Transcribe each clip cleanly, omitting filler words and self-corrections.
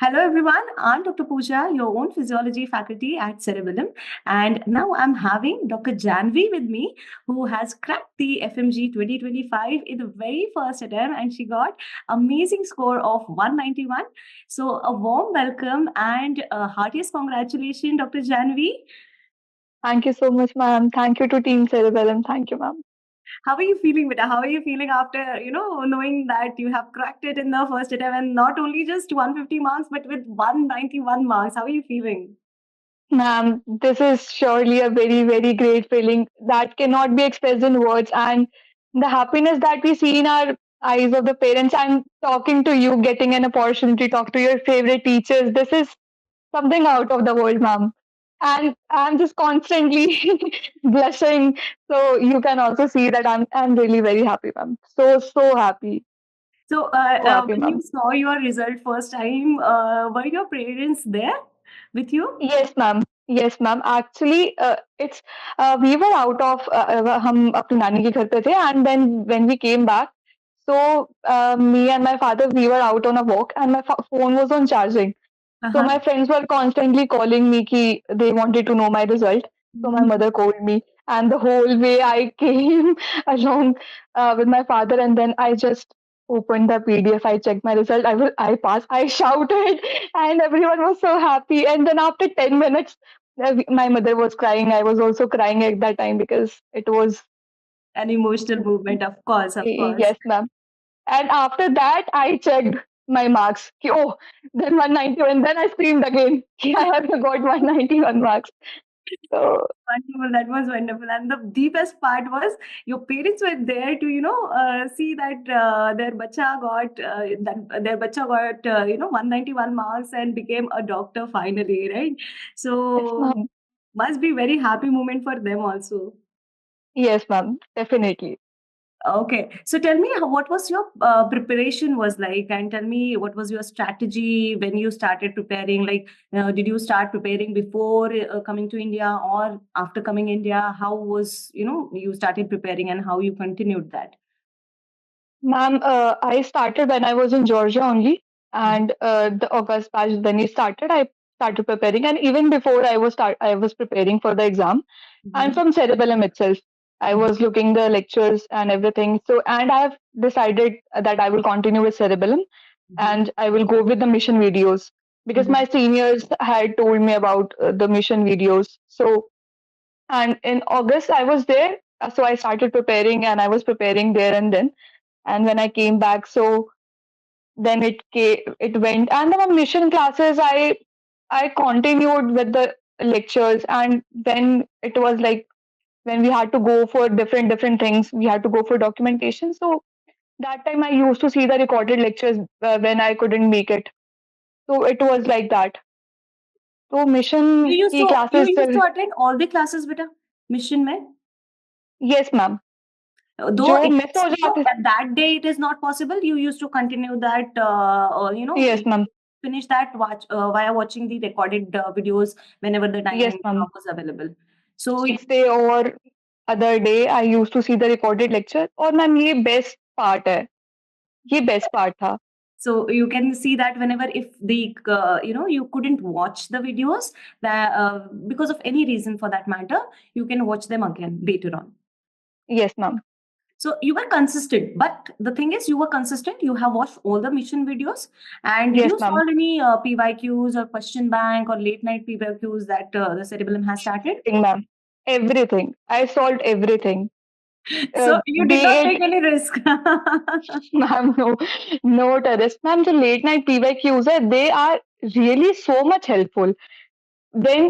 Hello everyone, I'm Dr. Pooja, your own physiology faculty at Cerebellum, and now I'm having Dr. Janvi with me, who has cracked the FMG 2025 in the very first attempt, and she got amazing score of 191. So a warm welcome and a heartiest congratulations, Dr. Janvi. Thank you so much, ma'am. Thank you to Team Cerebellum. Thank you, ma'am. How are you feeling, Beta? How are you feeling after knowing that you have cracked it in the first attempt and not only just 150 marks but with 191 marks? How are you feeling? Ma'am, this is surely a very, very great feeling that cannot be expressed in words. And the happiness that we see in our eyes of the parents and talking to you, getting an opportunity to talk to your favorite teachers, this is something out of the world, ma'am. And I'm just constantly blushing. So you can also see that I'm really very happy, ma'am. So happy. So, So happy, when you ma'am. saw your result first time, were your parents there with you? Yes, ma'am. Yes, ma'am. Actually, it's we were out of हम अपनी नानी के घर पे थे, and then when we came back, so me and my father we were out on a walk, and my phone was on charging. So Uh-huh. my friends were constantly calling me कि they wanted to know my result. So my Mhm. mother called me, and the whole way I came along with my father, and then I just opened the PDF. I checked my result. I passed. I shouted, and everyone was so happy. And then after 10 minutes, my mother was crying. I was also crying at that time because it was An emotional movement, of course, of course. yes, ma'am. And after that, I checked my marks. कि, oh, then 191. Then I screamed again. कि I have got 191 marks. So Wonderful. That was wonderful. And the deepest part was your parents were there to, see that their bacha got 191 marks and became a doctor finally, right? yes, So ma'am. must be very happy moment for them also. Yes, ma'am. Definitely. Okay. So tell me what was your preparation was like, and tell me what was your strategy when you started preparing? Like, did you start preparing before coming to India or after coming India? How was, you started preparing and how you continued that? Ma'am, I started when I was in Georgia only, and the August batch when it started, I started preparing, and even before I was preparing for the exam. I'm Mhm. from Cerebellum itself. I Mhm. was looking the lectures and everything. So, and I have decided that I will continue with Cerebellum, Mhm. and I will go with the mission videos because my Mhm. seniors had told me about the mission videos. So, and in August I was there, so I started preparing, and I was preparing there and then. And when I came back, so then it went, and then on mission classes, I continued with the lectures, and then it was like when we had to go for different things, we had to go for documentation. So that time I used to see the recorded lectures when I couldn't make it. So it was like that. So mission की You classes used to attend all the classes, beta, mission mein? yes ma'am. Though जो it miss is, हो जाते that day it is not possible, you used to continue that, yes ma'am. finish that watch via watching the recorded videos whenever the Yes time ma'am. was available. So, next day और other day I used to see the recorded lecture और ma'am ये best part है, ये best part था। so you can see that whenever if the you couldn't watch the videos that because of any reason for that matter, you can watch them again later on. Yes ma'am. So you were consistent, but the thing is, you were consistent. You have watched all the mission videos, and did yes you ma'am. solve any PYQs or question bank or late night PYQs that the Cerebellum has started? Everything ma'am, everything I solved everything. So you be did not take it any risk. Ma'am, no no terrorist ma'am, जो late night PYQs है they are really so much helpful. Then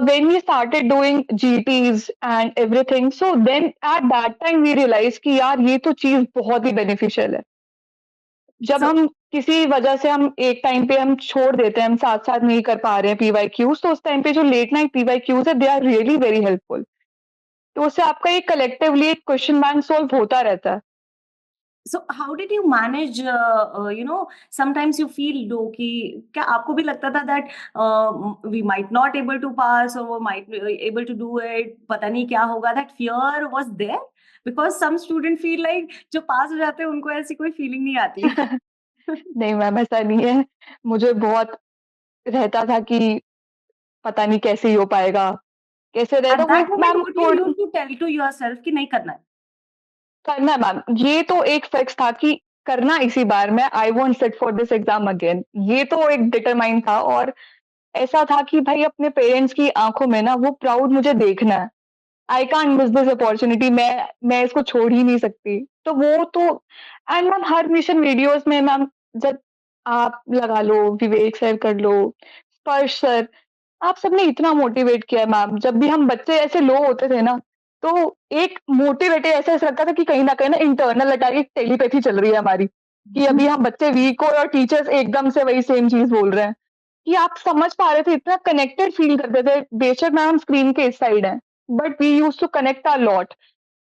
when we started doing GTs and everything, so then at that time we realized कि यार ये तो चीज बहुत ही beneficial है। जब So हम किसी वजह से हम एक टाइम पे हम छोड़ देते हैं, हम साथ-साथ नहीं कर पा रहे हैं पीवाईक्यूज़, तो उस टाइम पे जो लेट नाइट पीवाईक्यूज़ है, they are really very helpful. तो उससे आपका एक कलेक्टिवली एक क्वेश्चन बैंक सॉल्व होता रहता है। so how did you manage? Sometimes you feel low कि क्या आपको भी लगता था that we might not able to pass or we might be able to do it. पता नहीं क्या होगा. That fear was there because some student feel like जो पास हो जाते हैं उनको ऐसी कोई फीलिंग नहीं आती. नहीं मैम, ऐसा नहीं है। मुझे बहुत रहता था कि पता नहीं कैसे ही हो पाएगा, कैसे At रहेगा वो that moment, ma'am what you थोड़ा used to tell to yourself कि नहीं करना है? करना है मैम। ये तो एक फिक्स था कि करना इसी बार में, I won't sit for this exam again, ये तो एक डिटरमाइन था। और ऐसा था कि भाई अपने पेरेंट्स की आंखों में ना वो प्राउड मुझे देखना है, I can't miss this opportunity, मैं इसको छोड़ ही नहीं सकती। तो वो तो and ma'am her mission videos में मैम, जब आप लगा लो, विवेक सर कर लो, स्पर्श सर, आप सबने इतना मोटिवेट किया है मैम। जब भी हम बच्चे ऐसे लो होते थे ना, तो एक मोटिवेटेड ऐसा ऐसा लगता था कि कहीं ना इंटरनल अटैक, एक टेलीपैथी चल रही है हमारी, कि अभी हम बच्चे वीक हो और टीचर्स एकदम से वही सेम चीज बोल रहे हैं, कि आप समझ पा रहे थे, इतना कनेक्टेड फील करते थे। बेशक मैम हम स्क्रीन के इस साइड हैं, but we use to connect a lot,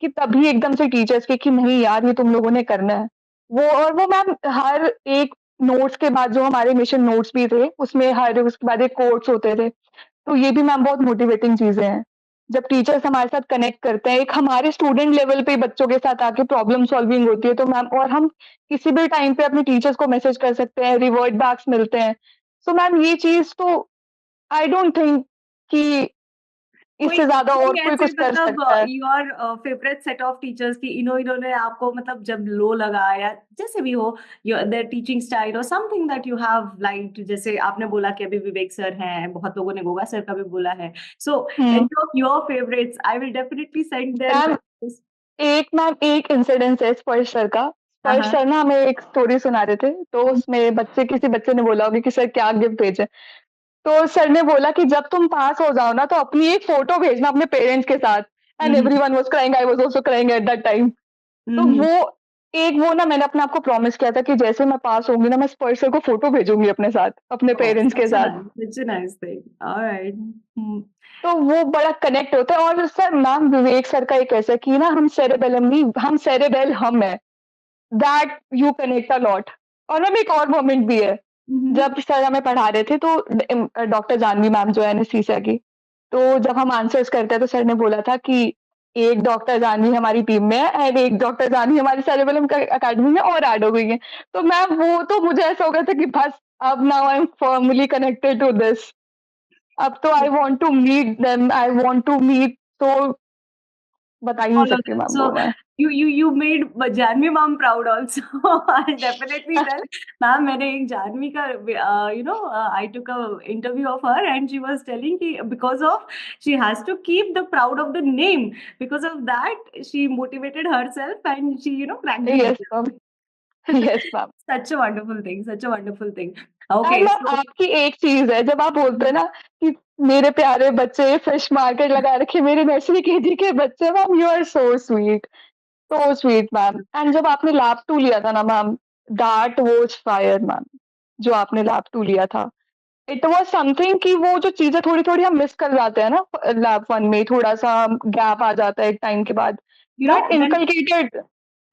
कि तभी एकदम से टीचर्स के कि नहीं यार ये तुम लोगों ने करना है। वो और वो मैम हर एक नोट्स के बाद, जो हमारे मिशन नोट्स भी थे उसमें हर उसके बाद एक कोट्स होते थे, तो ये भी मैम बहुत मोटिवेटिंग चीजें हैं। जब टीचर्स हमारे साथ कनेक्ट करते हैं, एक हमारे स्टूडेंट लेवल पे बच्चों के साथ आके प्रॉब्लम सॉल्विंग होती है, तो मैम और हम किसी भी टाइम पे अपने टीचर्स को मैसेज कर सकते हैं, रिवर्ट बैक्स मिलते हैं। सो मैम ये चीज तो आई डोंट थिंक कि कोई इससे ज्यादा और कोई कोई ऐसे कुछ कर मतलब सकता है। Your favourite set of teachers की इन्होंने आपको मतलब जब लो लगा या जैसे भी हो, योर देयर टीचिंग स्टाइल और something that you have liked, जैसे आपने बोला कि अभी विवेक सर हैं, बहुत लोगों ने गोगा सर का भी बोला है, so hmm. Any of your favourites I will definitely send their ma'am messages. एक इंसिडेंस है स्पर्श सर का। हाँ स्पर्श हाँ। सर ना हमें एक स्टोरी सुना रहे थे, तो उसमें किसी बच्चे ने बोला होगा कि सर क्या गिफ्ट भेजे। तो सर ने बोला कि जब तुम पास हो जाओ ना, तो अपनी एक फोटो भेजना अपने पेरेंट्स के साथ। And hmm everyone was crying, I was also crying at that time. तो हम्म। वो ना मैंने अपने आप को प्रॉमिस किया था कि जैसे मैं पास होंगी ना, मैं स्पर्श सर को फोटो भेजूंगी अपने साथ, अपने Oh, पेरेंट्स के such a साथ। nice, such a nice thing. All right. Hmm. तो वो बड़ा कनेक्ट होता है। और सर मैम विवेक सर का एक ऐसा कि ना, हम सेरेबेलम नहीं, हम सेरेबेल हम है, that you connect a lot. और मैम एक और मोमेंट भी है, Mm-hmm. जब सर हमें पढ़ा रहे थे, तो डॉक्टर जानवी मैम जो है एनेस्थीसिया की, तो जब हम आंसर्स करते हैं तो सर ने बोला था कि एक डॉक्टर जानवी हमारी टीम में है, एंड एक डॉक्टर जानवी हमारी सेरेबेलम अकेडमी में और ऐड हो गई है। तो मैम वो तो मुझे ऐसा हो गया था कि बस अब now I am firmly connected to this, अब तो I want to meet them, I want to meet. तो बता ही नहीं All of सकती them. मैम वो So मैं। you made Janvi mom proud also. I'll definitely tell. Ma'am, मैंने एक जानवी का I took a interview of her and she was telling कि because of she has to keep the proud of the name, because of that she motivated herself and she cracked the yes ma'am. exam. Yes ma'am. Such a wonderful thing. Such a wonderful thing. Okay, and ma'am so. आपकी एक चीज है, जब आप बोलते हैं ना कि मेरे प्यारे बच्चे, फिश मार्केट लगा रखे मेरे नर्सरी केजी के बच्चे, ma'am you are so sweet ma'am. And जब आपने लैब टू लिया था ना ma'am, that was fire ma'am. जो आपने लैब टू लिया था, इट वाज समथिंग कि वो जो चीजें थोड़ी थोड़ी हम मिस कर जाते हैं ना, लैब वन में थोड़ा सा गैप आ जाता है एक टाइम के बाद, दैट When इनकलकेटेड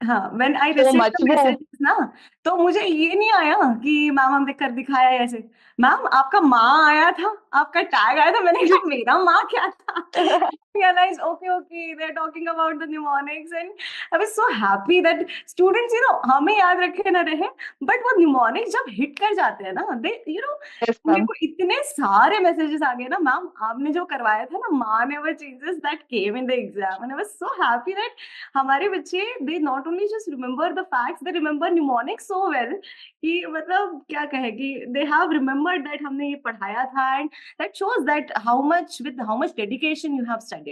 हाँ, when I so receive the much वो। मैसेजेस ना, तो मुझे ये नहीं आया कि मैम हम देख कर दिखाया है ऐसे। मैम आपका माँ आया था, आपका टैग आया था, मैंने कहा मेरा माँ क्या था। Realize, okay, okay, they're talking about the mnemonics, and I was so happy that students, हमें याद रखे ना रहे, but वो mnemonics जब hit कर जाते हैं ना, यस मेरे मैम। को इतने सारे मैसेजेस आ गए ना, मैम आपने जो करवाया था ना, माँ ने वो चीजेस that came in the exam, and I was so happy that हमारे बच्चे they not only just remember the facts, they remember mnemonics so well कि मतलब क्या कहे कि they have remembered that हमने ये पढ़ाया था, and that shows that how much dedication you have studied.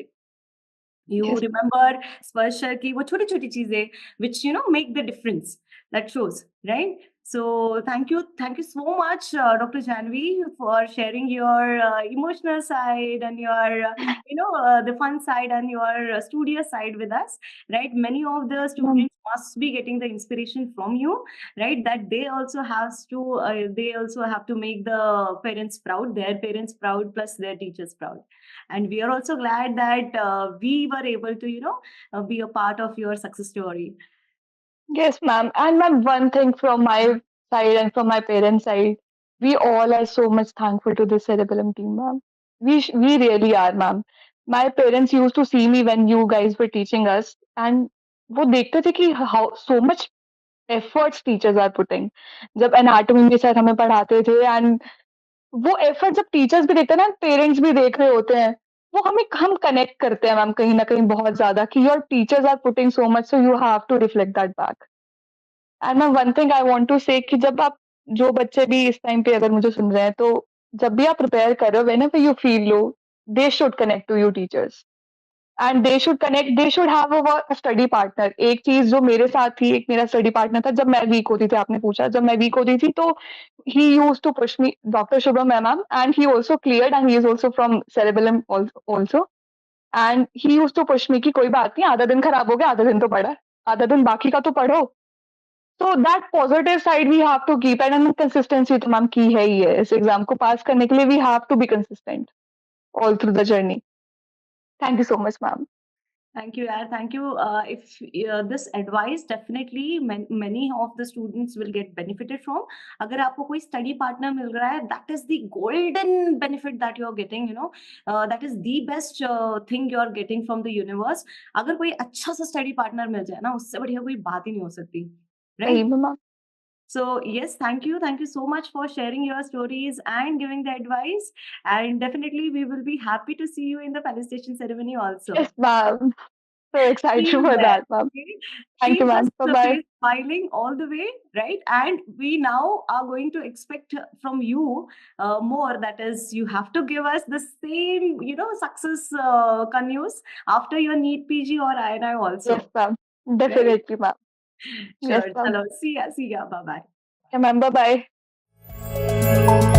You yes remember Sparsha ki wo choti choti cheeze which make the difference. That shows, right? So thank you so much, Dr. Janvi, for sharing your emotional side and your the fun side and your studious side with us, right? Many of the ma'am. students must be getting the inspiration from you, right? That they also have to make the parents proud, their parents proud, plus their teachers proud. And we are also glad that we were able to be a part of your success story. Yes, ma'am. And ma'am, one thing from my side and from my parents' side, we all are so much thankful to the Cerebellum team, ma'am. We really are, ma'am. My parents used to see me when you guys were teaching us, and वो देखते थे कि how so much efforts teachers are putting. जब anatomy में sir हमें पढ़ाते थे, and वो एफर्ट जब टीचर्स भी देखते हैं ना, पेरेंट्स भी देख रहे होते हैं, वो हम कनेक्ट करते हैं मैम कहीं न कहीं बहुत ज़्यादा कि your teachers are putting so much so you have to reflect that back. And ma'am one thing I want to say कि जब आप जो बच्चे भी इस टाइम पे अगर मुझे सुन रहे हैं, तो जब भी आप प्रिपेयर कर रहे हो, whenever you feel low, they should connect to you teachers and they should have a study partner. एक चीज़ जो मेरे साथ थी, एक मेरा स्टडी पार्टनर था जब मैं वीक होती थी, आपने पूछा, जब मैं वीक होती थी तो he used to push me, doctor Shubham है ma'am, and he also cleared and he is also from cerebellum also, and he used to push me कि कोई बात नहीं, आधा दिन खराब हो गया, आधा दिन तो पढ़ा है, आधा दिन बाकी का तो पढ़ो। तो that positive side we have to keep and consistency तो मैम की है ही है। इस एग्जाम को पास करने के लिए we have to be consistent all through the journey. Thank you so much ma'am. Thank you, yaar. Thank you. If this advice definitely many of the students will get benefited from. अगर आपको कोई study partner मिल रहा है, that is the golden benefit that you are getting. You know, that is the best thing you are getting from the universe. अगर कोई अच्छा सा study partner मिल जाए ना, उससे बढ़िया कोई बात ही नहीं हो सकती, सही right? में ma'am. So yes, thank you so much for sharing your stories and giving the advice. And definitely, we will be happy to see you in the felicitation ceremony also. Yes ma'am, so See excited you for there. That ma'am. Okay? Thank you Keep ma'am, this bye bye. face smiling all the way, right? And we now are going to expect from you more. That is, you have to give us the same, you know, success news after your NEET PG or INI yes also, ma'am, right? Definitely ma'am. Yes Sure. Ma'am. Chalo, see ya. Bye bye. Ma'am, bye bye.